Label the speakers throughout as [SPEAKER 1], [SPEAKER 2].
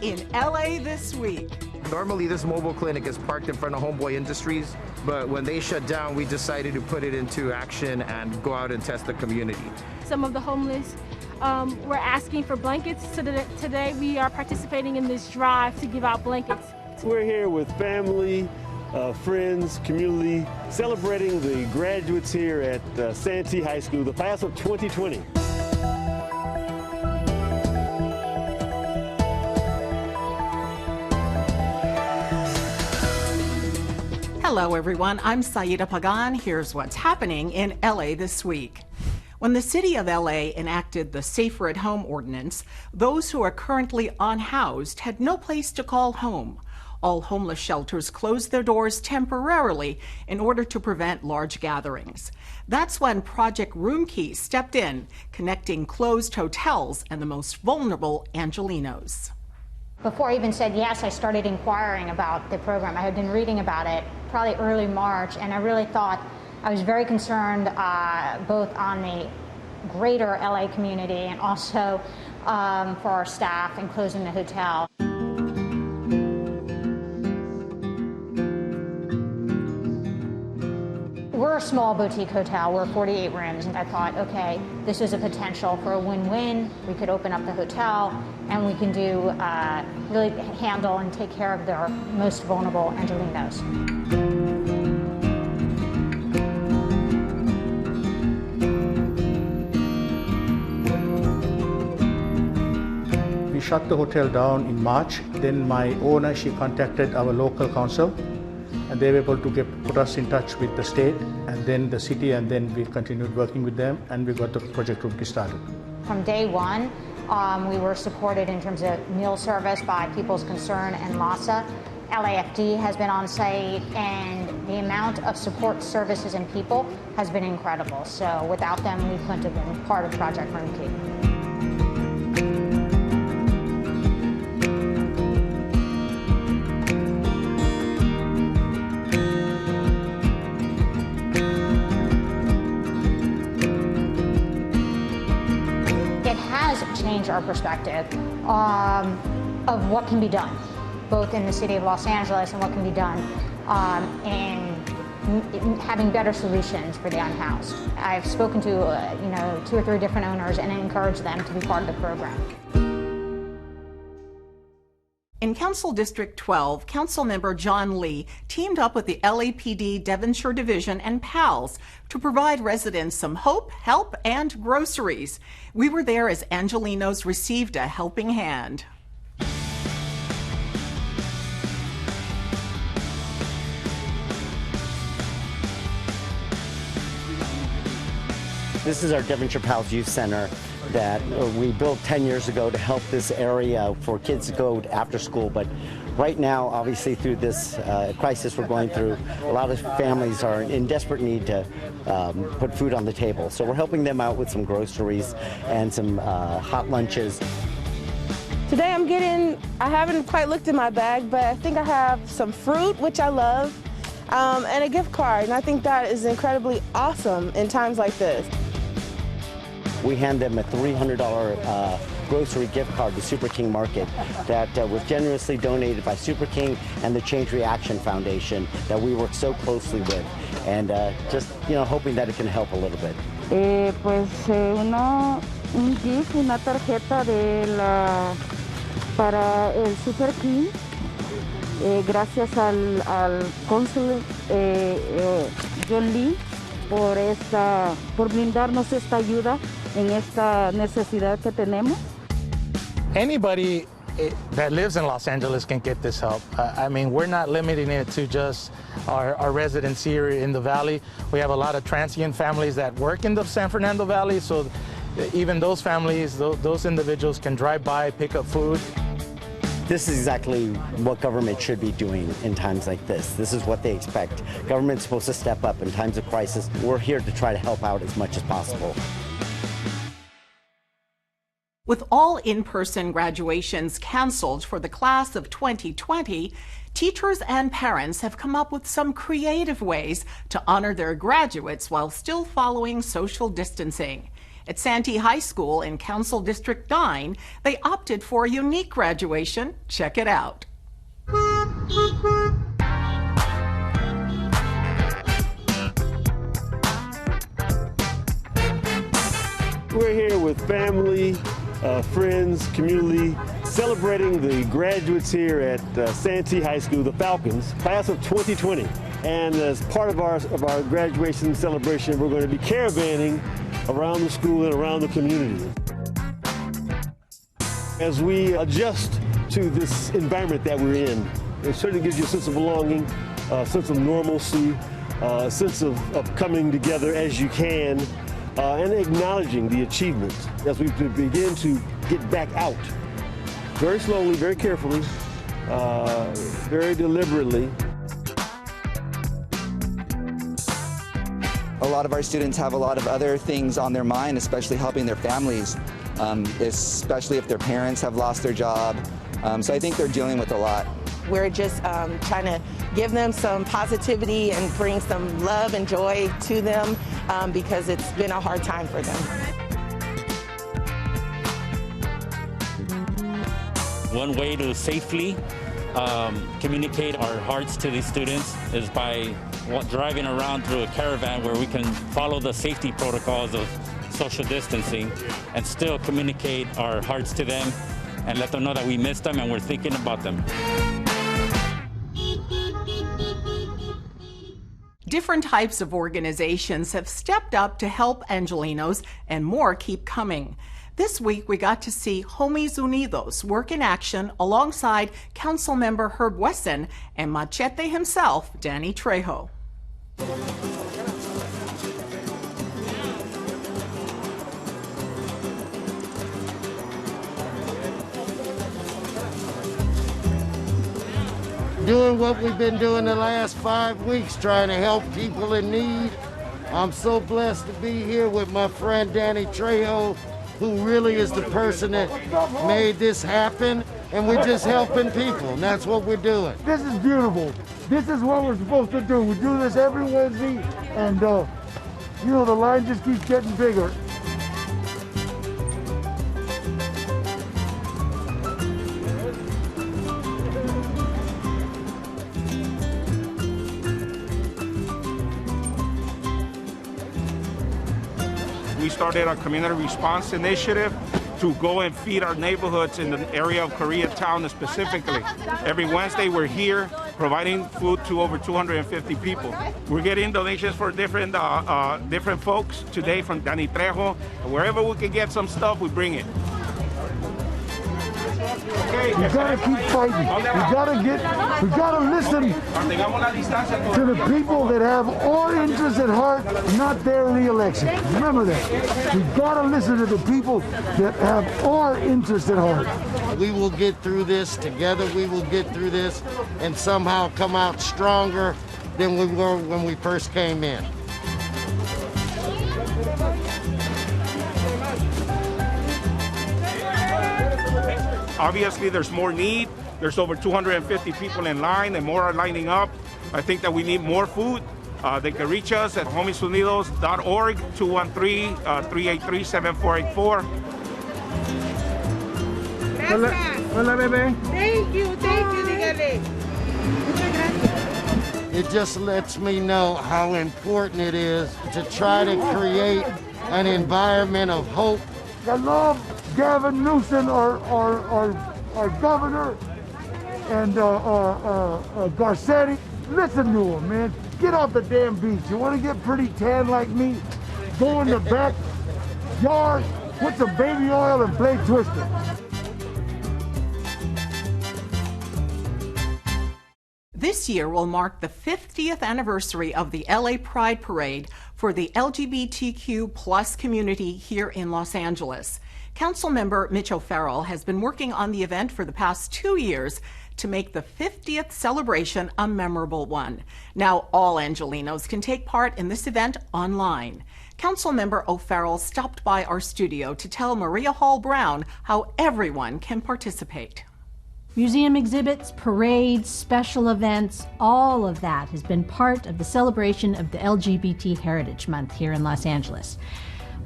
[SPEAKER 1] in LA this week.
[SPEAKER 2] Normally this mobile clinic is parked in front of Homeboy Industries, but when they shut down, we decided to put it into action and go out and test the community.
[SPEAKER 3] Some of the homeless were asking for blankets, so today we are participating in this drive to give out blankets.
[SPEAKER 4] We're here with family, friends, community, celebrating the graduates here at Santee High School, the class of 2020.
[SPEAKER 1] Hello everyone, I'm Saida Pagan. Here's what's happening in LA this week. When the city of LA enacted the Safer at Home ordinance, those who are currently unhoused had no place to call home. All homeless shelters closed their doors temporarily in order to prevent large gatherings. That's when Project Roomkey stepped in, connecting closed hotels and the most vulnerable Angelenos.
[SPEAKER 5] Before I even said yes, I started inquiring about the program. I had been reading about it probably early March, and I really thought I was very concerned both on the greater LA community and also for our staff and closing the hotel. We're a small boutique hotel. We're 48 rooms, and I thought, okay, this is a potential for a win-win. We could open up the hotel, and we can do really handle and take care of their most vulnerable Angelenos.
[SPEAKER 6] We shut the hotel down in March. Then my owner, she contacted our local council, and they were able to put us in touch with the state and then the city, and then we continued working with them, and we got the Project Roomkey started.
[SPEAKER 5] From day one, we were supported in terms of meal service by People's Concern and LASA. LAFD has been on site, and the amount of support services and people has been incredible. So without them, we couldn't have been part of Project Roomkey. Change our perspective of what can be done, both in the city of Los Angeles and what can be done in having better solutions for the unhoused. I've spoken to 2 or 3 different owners and encouraged them to be part of the program.
[SPEAKER 1] In Council District 12, Councilmember John Lee teamed up with the LAPD Devonshire Division and PALS to provide residents some hope, help, and groceries. We were there as Angelenos received a helping hand.
[SPEAKER 7] This is our Devonshire PALS Youth Center that we built 10 years ago to help this area for kids to go after school. But right now, obviously through this crisis we're going through, a lot of families are in desperate need to put food on the table. So we're helping them out with some groceries and some hot lunches.
[SPEAKER 8] Today I haven't quite looked in my bag, but I think I have some fruit, which I love, and a gift card. And I think that is incredibly awesome in times like this.
[SPEAKER 7] We hand them a $300 grocery gift card to Super King Market that was generously donated by Super King and the Change Reaction Foundation that we work so closely with, and just hoping that it can help a little bit.
[SPEAKER 9] Un gift, una tarjeta para el Super King. Gracias al cónsul John Lee por brindarnos esta ayuda en esta necesidad que tenemos.
[SPEAKER 10] Anybody that lives in Los Angeles can get this help. I mean, we're not limiting it to just our residents here in the Valley. We have a lot of transient families that work in the San Fernando Valley, so even those families, those individuals can drive by, pick up food.
[SPEAKER 7] This is exactly what government should be doing in times like this. This is what they expect. Government's supposed to step up in times of crisis. We're here to try to help out as much as possible.
[SPEAKER 1] With all in-person graduations canceled for the class of 2020, teachers and parents have come up with some creative ways to honor their graduates while still following social distancing. At Santee High School in Council District 9, they opted for a unique graduation. Check it out.
[SPEAKER 4] We're here with family, friends, community, celebrating the graduates here at Santee High School, the Falcons, class of 2020. And as part of our graduation celebration, we're going to be caravanning around the school and around the community. As we adjust to this environment that we're in, it certainly gives you a sense of belonging, a sense of normalcy, a sense of coming together as you can, and acknowledging the achievements as we begin to get back out. Very slowly, very carefully, very deliberately.
[SPEAKER 11] A lot of our students have a lot of other things on their mind, especially helping their families, especially if their parents have lost their job. So I think they're dealing with a lot.
[SPEAKER 8] We're just trying to give them some positivity and bring some love and joy to them because it's been a hard time for them.
[SPEAKER 12] One way to safely communicate our hearts to these students is by driving around through a caravan where we can follow the safety protocols of social distancing and still communicate our hearts to them and let them know that we miss them and we're thinking about them.
[SPEAKER 1] Different types of organizations have stepped up to help Angelenos, and more keep coming. This week, we got to see Homies Unidos work in action alongside Councilmember Herb Wesson and Machete himself, Danny Trejo.
[SPEAKER 13] Doing what we've been doing the last 5 weeks, trying to help people in need. I'm so blessed to be here with my friend Danny Trejo, who really is the person that made this happen, and we're just helping people, and that's what we're doing.
[SPEAKER 14] This is beautiful. This is what we're supposed to do. We do this every Wednesday, and you know, the line just keeps getting bigger.
[SPEAKER 15] We started a community response initiative to go and feed our neighborhoods in the area of Koreatown specifically. Every Wednesday we're here providing food to over 250 people. We're getting donations for different folks today from Danny Trejo. Wherever we can get some stuff, we bring it.
[SPEAKER 14] We gotta keep fighting. We gotta listen to the people that have our interests at heart, not their re-election. Remember that. We gotta listen to the people that have our interests at heart.
[SPEAKER 13] We will get through this together. We will get through this and somehow come out stronger than we were when we first came in.
[SPEAKER 15] Obviously, there's more need. There's over 250 people in line and more are lining up. I think that we need more food. They can reach us at homiesunidos.org, 213-383-7484.
[SPEAKER 14] Hola, bebé.
[SPEAKER 16] Thank you, dígale. Muchas gracias.
[SPEAKER 13] It just lets me know how important it is to try to create an environment of hope.
[SPEAKER 14] I love Gavin Newsom, our governor, and Garcetti. Listen to him, man. Get off the damn beach. You want to get pretty tan like me? Go in the backyard, put some baby oil and play Twister.
[SPEAKER 1] This year will mark the 50th anniversary of the LA Pride Parade for the LGBTQ plus community here in Los Angeles. Councilmember Mitch O'Farrell has been working on the event for the past 2 years to make the 50th celebration a memorable one. Now all Angelenos can take part in this event online. Councilmember O'Farrell stopped by our studio to tell Maria Hall Brown how everyone can participate.
[SPEAKER 17] Museum exhibits, parades, special events, all of that has been part of the celebration of the LGBT Heritage Month here in Los Angeles.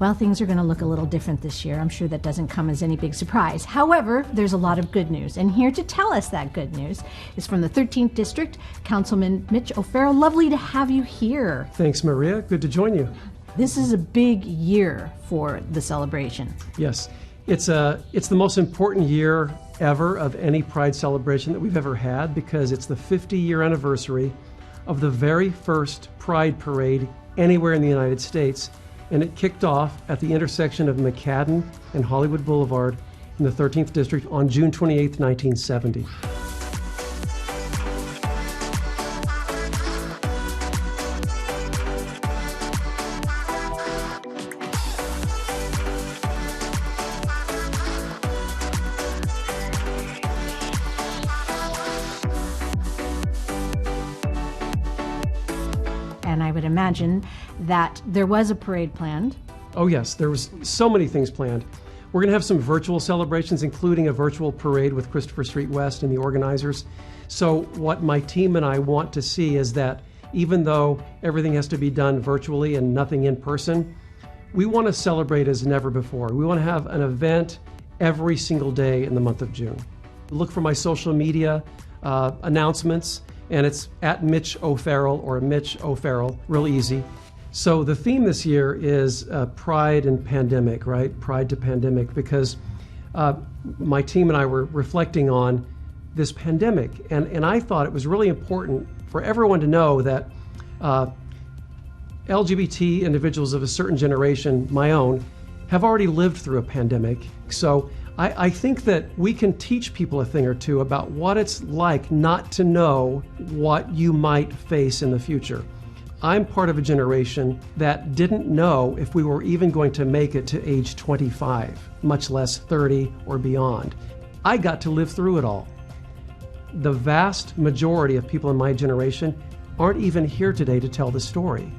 [SPEAKER 17] Well, things are going to look a little different this year. I'm sure that doesn't come as any big surprise. However, there's a lot of good news. And here to tell us that good news is from the 13th District, Councilman Mitch O'Farrell. Lovely to have you here.
[SPEAKER 18] Thanks, Maria. Good to join you.
[SPEAKER 17] This is a big year for the celebration.
[SPEAKER 18] Yes, it's the most important year ever of any Pride celebration that we've ever had, because it's the 50-year anniversary of the very first Pride parade anywhere in the United States. And it kicked off at the intersection of McCadden and Hollywood Boulevard in the 13th District on June 28, 1970.
[SPEAKER 17] And I would imagine that there was a parade planned.
[SPEAKER 18] Oh yes, there was so many things planned. We're going to have some virtual celebrations, including a virtual parade with Christopher Street West and the organizers. So what my team and I want to see is that even though everything has to be done virtually and nothing in person, we want to celebrate as never before. We want to have an event every single day in the month of June. Look for my social media announcements, and it's at Mitch O'Farrell or Mitch O'Farrell, real easy. So the theme this year is Pride and Pandemic, right? Pride to Pandemic, because my team and I were reflecting on this pandemic, and I thought it was really important for everyone to know that LGBT individuals of a certain generation, my own, have already lived through a pandemic. So I think that we can teach people a thing or two about what it's like not to know what you might face in the future. I'm part of a generation that didn't know if we were even going to make it to age 25, much less 30 or beyond. I got to live through it all. The vast majority of people in my generation aren't even here today to tell the story.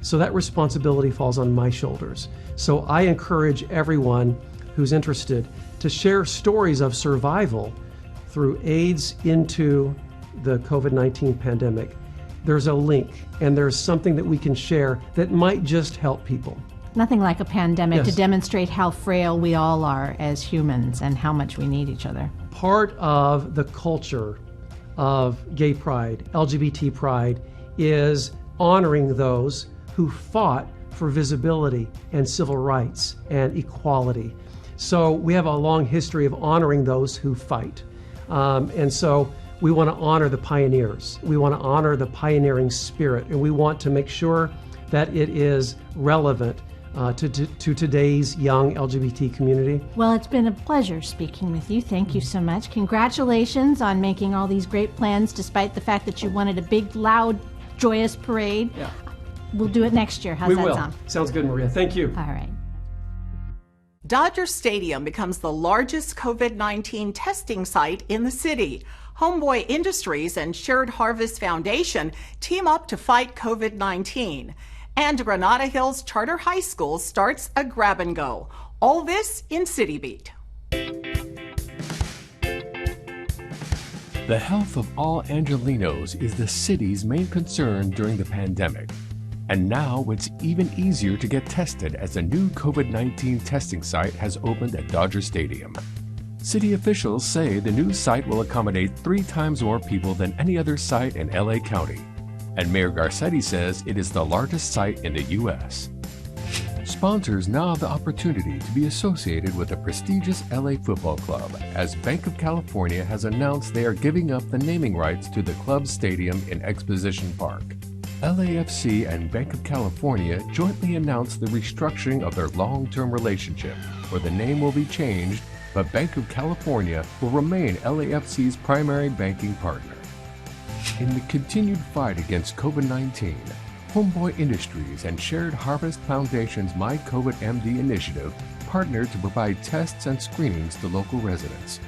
[SPEAKER 18] So that responsibility falls on my shoulders. So I encourage everyone who's interested to share stories of survival through AIDS into the COVID-19 pandemic. There's a link, and there's something that we can share that might just help people.
[SPEAKER 17] Nothing like a pandemic to
[SPEAKER 18] Yes.
[SPEAKER 17] demonstrate how frail we all are as humans and how much we need each other.
[SPEAKER 18] Part of the culture of gay pride, LGBT pride, is honoring those who fought for visibility and civil rights and equality. So we have a long history of honoring those who fight. And so we want to honor the pioneers. We want to honor the pioneering spirit, and we want to make sure that it is relevant to today's young LGBT community.
[SPEAKER 17] Well, it's been a pleasure speaking with you. Thank you so much. Congratulations on making all these great plans, despite the fact that you wanted a big, loud, joyous parade.
[SPEAKER 18] Yeah.
[SPEAKER 17] We'll do it next year. How's
[SPEAKER 18] We
[SPEAKER 17] that
[SPEAKER 18] will.
[SPEAKER 17] sound?
[SPEAKER 18] Sounds good, Maria. Thank you.
[SPEAKER 17] All right.
[SPEAKER 1] Dodger Stadium becomes the largest COVID-19 testing site in the city. Homeboy Industries and Shared Harvest Foundation team up to fight COVID-19. And Granada Hills Charter High School starts a grab and go. All this in City Beat.
[SPEAKER 19] The health of all Angelenos is the city's main concern during the pandemic. And now it's even easier to get tested as a new COVID-19 testing site has opened at Dodger Stadium. City officials say the new site will accommodate 3 times more people than any other site in LA County. And Mayor Garcetti says it is the largest site in the U.S. Sponsors now have the opportunity to be associated with the prestigious LA Football Club, as Bank of California has announced they are giving up the naming rights to the club's stadium in Exposition Park. LAFC and Bank of California jointly announced the restructuring of their long-term relationship, where the name will be changed, but Bank of California will remain LAFC's primary banking partner. In the continued fight against COVID-19, Homeboy Industries and Shared Harvest Foundation's My COVID MD initiative partnered to provide tests and screenings to local residents.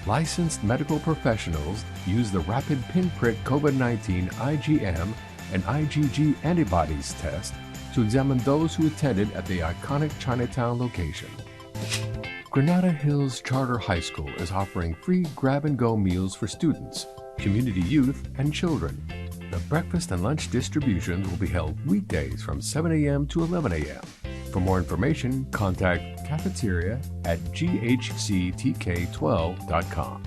[SPEAKER 19] Licensed medical professionals use the rapid pinprick COVID-19 IgM and IgG antibodies test to examine those who attended at the iconic Chinatown location. Granada Hills Charter High School is offering free grab-and-go meals for students, community youth, and children. The breakfast and lunch distributions will be held weekdays from 7 a.m. to 11 a.m. For more information, contact cafeteria@ghctk12.com.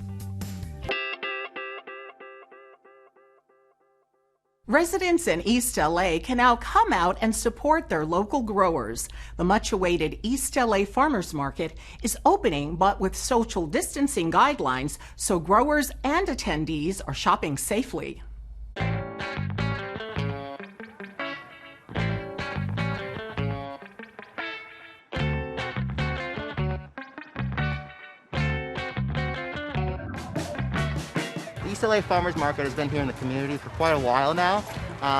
[SPEAKER 1] Residents in East LA can now come out and support their local growers. The much-awaited East LA Farmers Market is opening, but with social distancing guidelines, so growers and attendees are shopping safely.
[SPEAKER 20] East LA Farmers Market has been here in the community for quite a while now.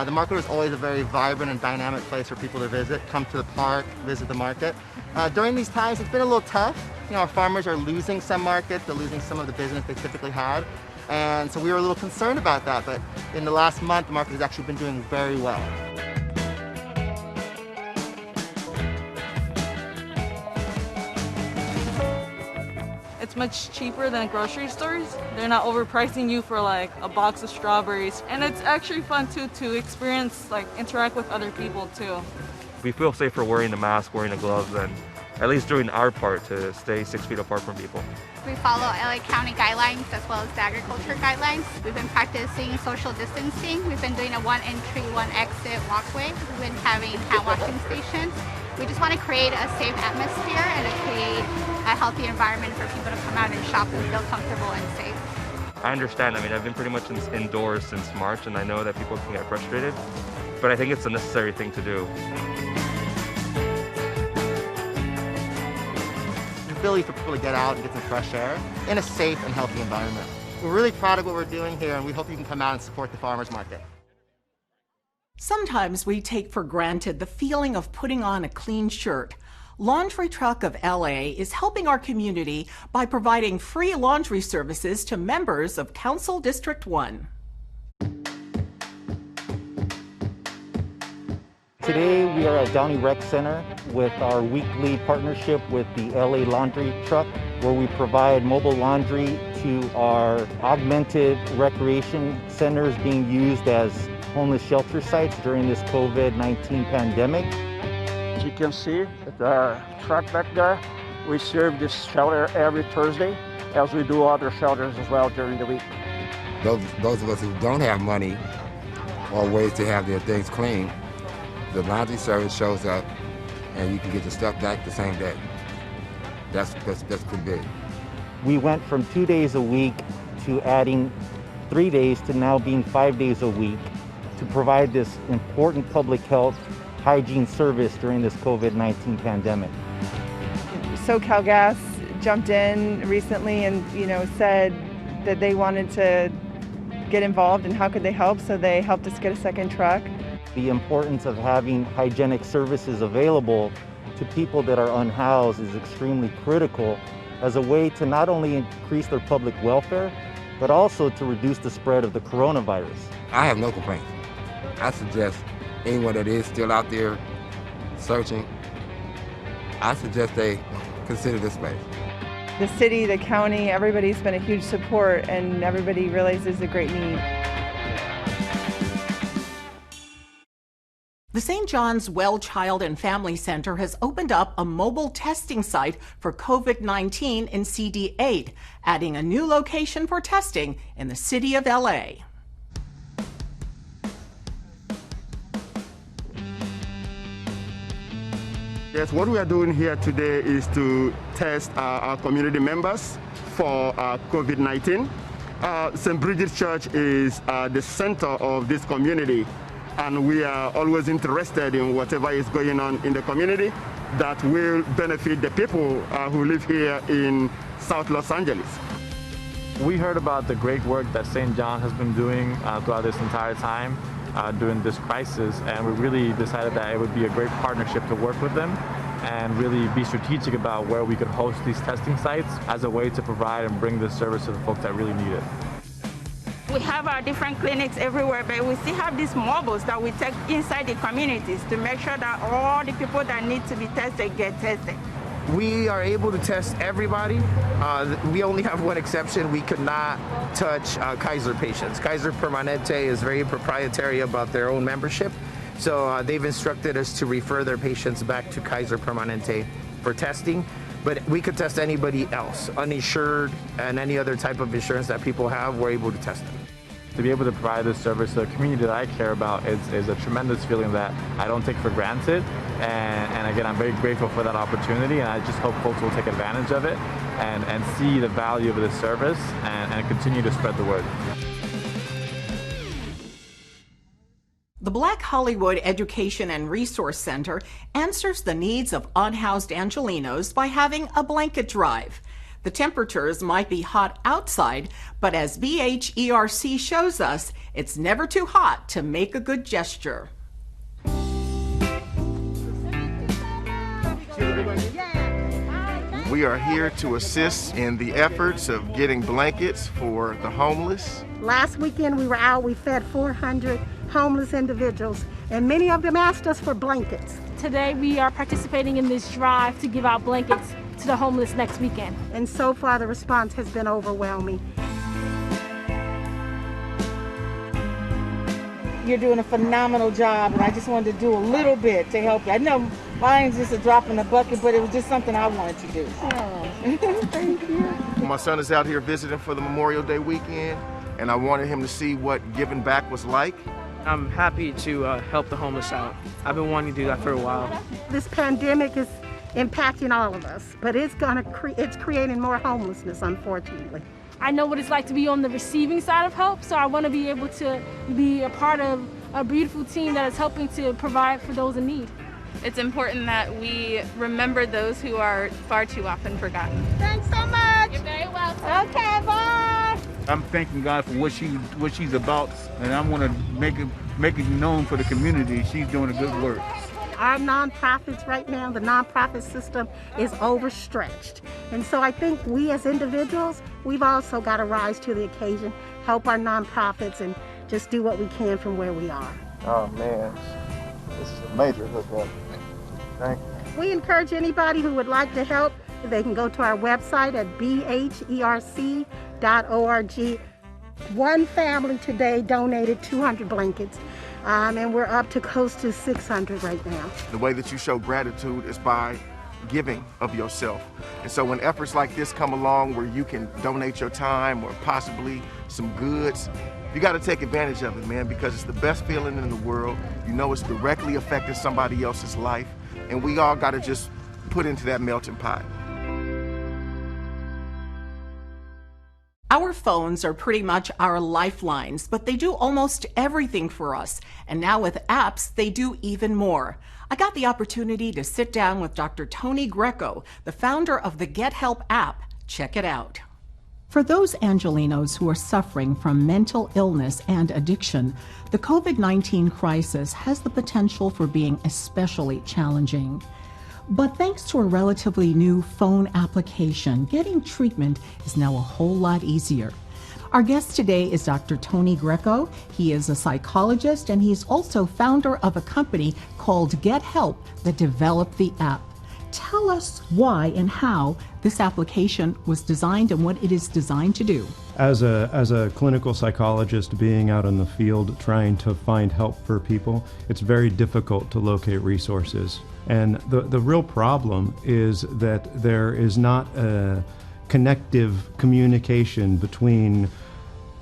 [SPEAKER 20] The market is always a very vibrant and dynamic place for people to visit, come to the park, visit the market. During these times, it's been a little tough. You know, our farmers are losing some markets, they're losing some of the business they typically had. And so we were a little concerned about that, but in the last month, the market has actually been doing very well.
[SPEAKER 21] It's much cheaper than grocery stores. They're not overpricing you for like a box of strawberries. And it's actually fun too to experience, like interact with other people too.
[SPEAKER 22] We feel safer wearing the mask, wearing the gloves, and at least doing our part to stay 6 feet apart from people.
[SPEAKER 23] We follow LA County guidelines as well as the agriculture guidelines. We've been practicing social distancing. We've been doing a 1 entry, 1 exit walkway. We've been having hand washing stations. We just want to create a safe atmosphere and to create a healthy environment for people to come out and shop and feel comfortable and safe.
[SPEAKER 22] I understand. I mean, I've been pretty much indoors since March, and I know that people can get frustrated, but I think it's a necessary thing to do.
[SPEAKER 20] The ability for people to get out and get some fresh air in a safe and healthy environment. We're really proud of what we're doing here, and we hope you can come out and support the farmers market.
[SPEAKER 1] Sometimes we take for granted the feeling of putting on a clean shirt. Laundry Truck of LA is helping our community by providing free laundry services to members of Council District 1.
[SPEAKER 24] Today we are at Downey Rec Center with our weekly partnership with the LA Laundry Truck, where we provide mobile laundry to our augmented recreation centers being used as homeless shelter sites during this COVID-19 pandemic.
[SPEAKER 25] As you can see, the truck back there, we serve this shelter every Thursday, as we do other shelters as well during the week.
[SPEAKER 26] Those of us who don't have money or ways to have their things clean, the laundry service shows up and you can get your stuff back the same day. That's pretty big.
[SPEAKER 24] We went from 2 days a week to adding 3 days to now being 5 days a week to provide this important public health hygiene service during this COVID-19 pandemic.
[SPEAKER 27] SoCal Gas jumped in recently and said that they wanted to get involved and how could they help, so they helped us get a second truck.
[SPEAKER 24] The importance of having hygienic services available to people that are unhoused is extremely critical as a way to not only increase their public welfare, but also to reduce the spread of the coronavirus.
[SPEAKER 26] I have no complaints. I suggest anyone that is still out there searching, I suggest they consider this place.
[SPEAKER 27] The city, the county, everybody's been a huge support and everybody realizes the great need.
[SPEAKER 1] The St. John's Well Child and Family Center has opened up a mobile testing site for COVID-19 in CD8, adding a new location for testing in the city of LA.
[SPEAKER 28] Yes, what we are doing here today is to test our community members for COVID-19. St. Bridget's Church is the center of this community, and we are always interested in whatever is going on in the community that will benefit the people who live here in South Los Angeles.
[SPEAKER 29] We heard about the great work that St. John has been doing throughout this entire time during this crisis, and we really decided that it would be a great partnership to work with them and really be strategic about where we could host these testing sites as a way to provide and bring this service to the folks that really need it.
[SPEAKER 30] We have our different clinics everywhere, but we still have these mobiles that we take inside the communities to make sure that all the people that need to be tested get tested.
[SPEAKER 2] We are able to test everybody. We only have one exception. We could not touch Kaiser patients. Kaiser Permanente is very proprietary about their own membership. So they've instructed us to refer their patients back to Kaiser Permanente for testing. But we could test anybody else, uninsured and any other type of insurance that people have, we're able to test them.
[SPEAKER 29] To be able to provide this service to a community that I care about is a tremendous feeling that I don't take for granted. And again, I'm very grateful for that opportunity, and I just hope folks will take advantage of it and see the value of this service and continue to spread the word.
[SPEAKER 1] The Black Hollywood Education and Resource Center answers the needs of unhoused Angelenos by having a blanket drive. The temperatures might be hot outside, but as BHERC shows us, it's never too hot to make a good gesture.
[SPEAKER 3] We are here to assist in the efforts of getting blankets for the homeless.
[SPEAKER 4] Last weekend we were out, we fed 400 homeless individuals, and many of them asked us for blankets.
[SPEAKER 5] Today we are participating in this drive to give out blankets to the homeless next weekend.
[SPEAKER 4] And so far the response has been overwhelming.
[SPEAKER 16] You're doing a phenomenal job, and I just wanted to do a little bit to help you. I know mine's just a drop in the bucket, but it was just something I wanted to do. Oh. Thank you.
[SPEAKER 3] My son is out here visiting for the Memorial Day weekend, and I wanted him to see what giving back was like.
[SPEAKER 6] I'm happy to help the homeless out. I've been wanting to do that for a while.
[SPEAKER 4] This pandemic is impacting all of us, but it's creating more homelessness, unfortunately.
[SPEAKER 5] I know what it's like to be on the receiving side of help, so I want to be able to be a part of a beautiful team that is helping to provide for those in need.
[SPEAKER 7] It's important that we remember those who are far too often forgotten.
[SPEAKER 4] Thanks so much.
[SPEAKER 7] You're very welcome.
[SPEAKER 4] Okay, bye.
[SPEAKER 8] I'm thanking God for what she's about, and I want to make it known for the community. She's doing a good work.
[SPEAKER 4] Our nonprofits right now, the nonprofit system is overstretched. And so I think we as individuals, we've also got to rise to the occasion, help our nonprofits, and just do what we can from where we are.
[SPEAKER 9] Oh man, this is a major hookup. Thank you.
[SPEAKER 4] We encourage anybody who would like to help, they can go to our website at bherc.org. One family today donated 200 blankets. And we're up to close to 600 right now.
[SPEAKER 3] The way that you show gratitude is by giving of yourself. And so when efforts like this come along where you can donate your time or possibly some goods, you got to take advantage of it, man, because it's the best feeling in the world. You know it's directly affecting somebody else's life, and we all got to just put into that melting pot.
[SPEAKER 1] Our phones are pretty much our lifelines, but they do almost everything for us. And now with apps, they do even more. I got the opportunity to sit down with Dr. Tony Greco, the founder of the Get Help app. Check it out. For those Angelenos who are suffering from mental illness and addiction, the COVID-19 crisis has the potential for being especially challenging. But thanks to a relatively new phone application, getting treatment is now a whole lot easier. Our guest today is Dr. Tony Greco. He is a psychologist, and he's also founder of a company called Get Help that developed the app. Tell us why and how this application was designed and what it is designed to do.
[SPEAKER 10] As a clinical psychologist being out in the field trying to find help for people, it's very difficult to locate resources. And the real problem is that there is not a connective communication between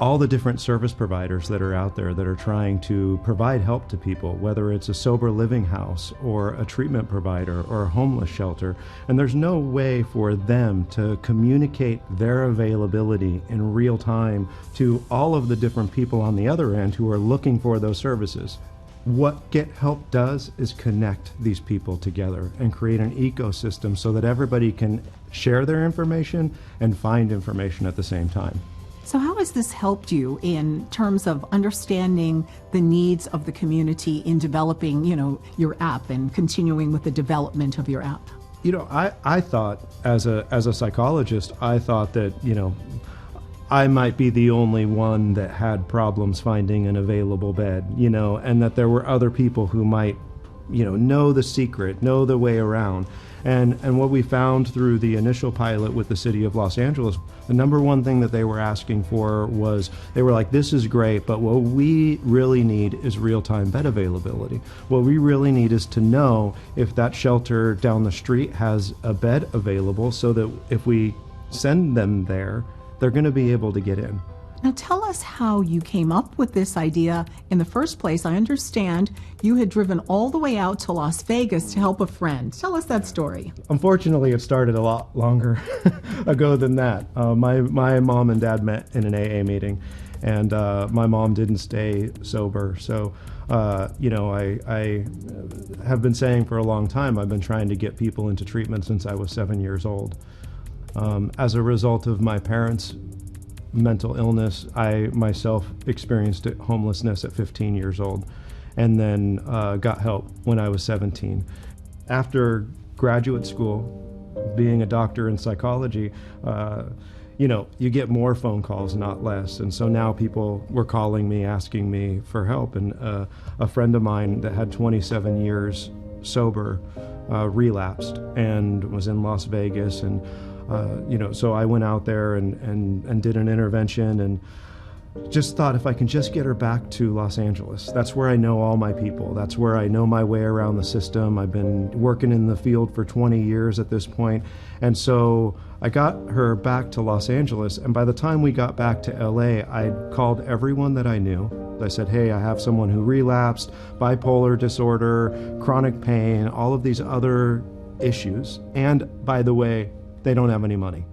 [SPEAKER 10] all the different service providers that are out there that are trying to provide help to people, whether it's a sober living house or a treatment provider or a homeless shelter. And there's no way for them to communicate their availability in real time to all of the different people on the other end who are looking for those services. What Get Help does is connect these people together and create an ecosystem so that everybody can share their information and find information at the same time.
[SPEAKER 1] So how has this helped you in terms of understanding the needs of the community in developing, your app and continuing with the development of your app?
[SPEAKER 10] I thought as a psychologist, I thought that, I might be the only one that had problems finding an available bed, and that there were other people who might know the secret, know the way around. And what we found through the initial pilot with the city of Los Angeles, the number one thing that they were asking for was, they were like, this is great, but what we really need is real-time bed availability. What we really need is to know if that shelter down the street has a bed available, so that if we send them there, they're going to be able to get in.
[SPEAKER 1] Now tell us how you came up with this idea in the first place. I understand you had driven all the way out to Las Vegas to help a friend. Tell us that story.
[SPEAKER 10] Unfortunately, it started a lot longer ago than that. My mom and dad met in an AA meeting, and my mom didn't stay sober. So, I have been saying for a long time, I've been trying to get people into treatment since I was 7 years old. As a result of my parents' mental illness, I myself experienced homelessness at 15 years old, and then got help when I was 17. After graduate school, being a doctor in psychology, you get more phone calls, not less. And so now people were calling me, asking me for help. And a friend of mine that had 27 years sober relapsed and was in Las Vegas. And so I went out there and did an intervention, and just thought, if I can just get her back to Los Angeles. That's where I know all my people. That's where I know my way around the system. I've been working in the field for 20 years at this point. And so I got her back to Los Angeles. And by the time we got back to LA, I'd called everyone that I knew. I said, hey, I have someone who relapsed, bipolar disorder, chronic pain, all of these other issues. And by the way, they don't have any money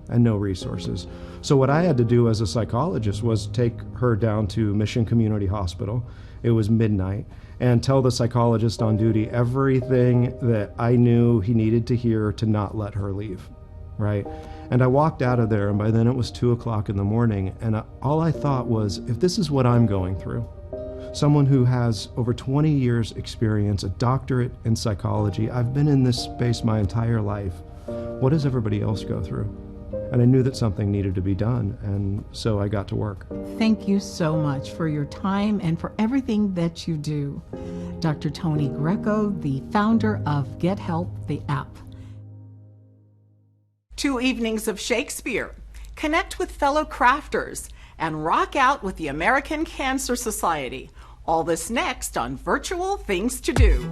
[SPEAKER 10] and no resources. So what I had to do as a psychologist was take her down to Mission Community Hospital. It was midnight, and tell the psychologist on duty everything that I knew he needed to hear to not let her leave, right? And I walked out of there, and by then it was 2 o'clock in the morning, and all I thought was, if this is what I'm going through, someone who has over 20 years experience, a doctorate in psychology, I've been in this space my entire life, what does everybody else go through? And I knew that something needed to be done, and so I got to work.
[SPEAKER 1] Thank you so much for your time and for everything that you do. Dr. Tony Greco, the founder of Get Help, the app. 2 evenings of Shakespeare. Connect with fellow crafters and rock out with the American Cancer Society. All this next on Virtual Things to Do.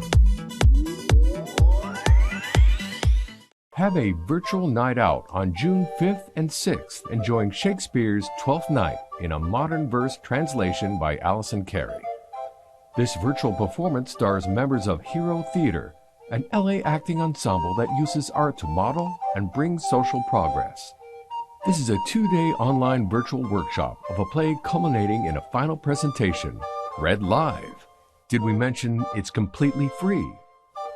[SPEAKER 11] Have a virtual night out on June 5th and 6th, enjoying Shakespeare's Twelfth Night in a modern verse translation by Allison Carey. This virtual performance stars members of Hero Theater, an LA acting ensemble that uses art to model and bring social progress. This is a 2-day online virtual workshop of a play culminating in a final presentation, read live. Did we mention it's completely free?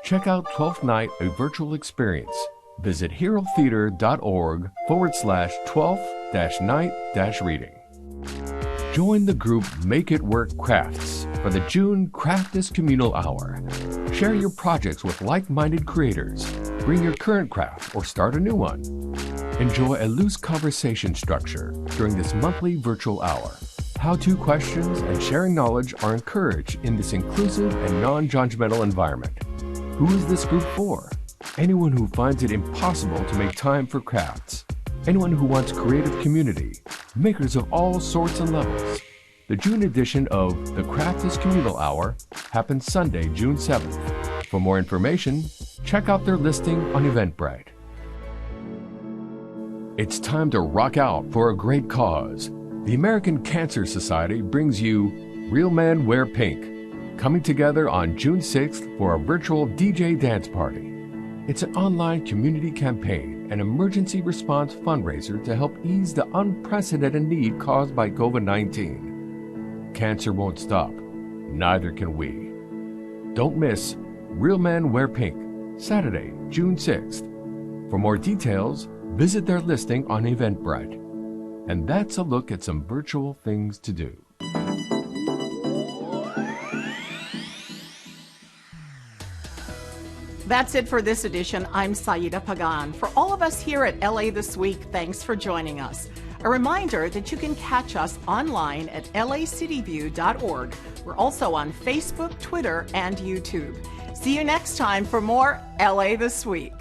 [SPEAKER 11] Check out Twelfth Night, a virtual experience. Visit herotheater.org/12th-night-reading. Join the group Make It Work Crafts for the June Craftist Communal Hour. Share your projects with like-minded creators. Bring your current craft or start a new one. Enjoy a loose conversation structure during this monthly virtual hour. How-to questions and sharing knowledge are encouraged in this inclusive and non-judgmental environment. Who is this group for? Anyone who finds it impossible to make time for crafts. Anyone who wants creative community. Makers of all sorts and levels. The June edition of the Craftist Communal Hour happens Sunday, June 7th. For more information, check out their listing on Eventbrite. It's time to rock out for a great cause. The American Cancer Society brings you Real Men Wear Pink, coming together on June 6th for a virtual DJ dance party. It's an online community campaign, an emergency response fundraiser to help ease the unprecedented need caused by COVID-19. Cancer won't stop, neither can we. Don't miss Real Men Wear Pink, Saturday, June 6th. For more details, visit their listing on Eventbrite. And that's a look at some virtual things to do.
[SPEAKER 1] That's it for this edition. I'm Saida Pagan. For all of us here at LA This Week, thanks for joining us. A reminder that you can catch us online at lacityview.org. We're also on Facebook, Twitter, and YouTube. See you next time for more LA This Week.